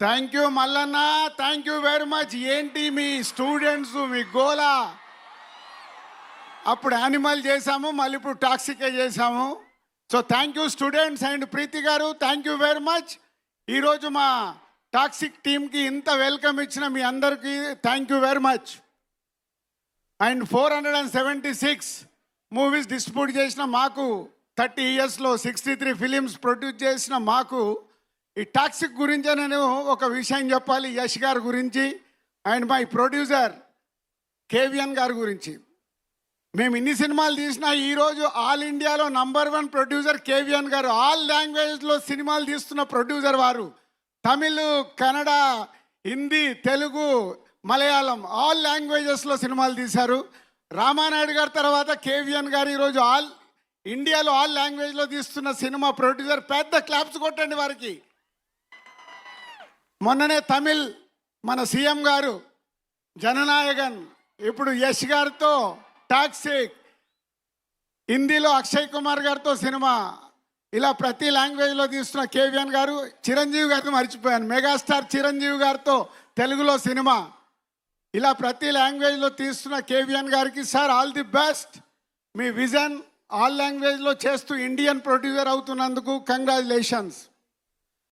Thank you Mallanna, thank you very much. ఏంటి మీ students మీ గోలా? అప్పుడు animal చేసాము, మళ్ళీ ఇప్పుడు టాక్సికే చేసాము. So thank you students and Preethi గారు, థ్యాంక్ యూ వెరీ మచ్. ఈరోజు మా టాక్సిక్ టీమ్కి ఇంత వెల్కమ్ ఇచ్చిన మీ అందరికీ thank you very much. And 476 movies distribute చేసిన మాకు, 30 ఇయర్స్లో 63 ఫిలిమ్స్ ప్రొడ్యూస్ చేసిన మాకు, ఈ టాక్సిక్ గురించి నేను ఒక విషయం చెప్పాలి. యష్ గారి గురించి అండ్ మై ప్రొడ్యూసర్ కేవిఎన్ గారి గురించి. మేము ఇన్ని సినిమాలు తీసినా ఈరోజు ఆల్ ఇండియాలో #1 ప్రొడ్యూసర్ కేవిఎన్ గారు. ఆల్ లాంగ్వేజ్లో సినిమాలు తీస్తున్న ప్రొడ్యూసర్ వారు. తమిళ్, కన్నడ, హిందీ, తెలుగు, మలయాళం ఆల్ లాంగ్వేజెస్లో సినిమాలు తీశారు. రామానాయుడు గారి తర్వాత కేవిఎన్ గారు ఈరోజు ఇండియాలో ఆల్ లాంగ్వేజ్లో తీస్తున్న సినిమా ప్రొడ్యూసర్. పెద్ద క్లాప్స్ కొట్టండి వారికి. మొన్ననే తమిళ్ మన సీఎం గారు జననాయకన్, ఇప్పుడు యష్ గారితో టాక్సిక్, హిందీలో అక్షయ్ కుమార్ గారితో సినిమా, ఇలా ప్రతి లాంగ్వేజ్లో తీస్తున్న కేవిఎన్ గారు. చిరంజీవి గారితో మర్చిపోయాను, మెగాస్టార్ చిరంజీవి గారితో తెలుగులో సినిమా. ఇలా ప్రతి లాంగ్వేజ్లో తీస్తున్న కేవిఎన్ గారికి sir all the best. Me vision all లాంగ్వేజ్లో చేస్తూ ఇండియన్ ప్రొడ్యూసర్ అవుతున్నందుకు కంగ్రాచులేషన్స్.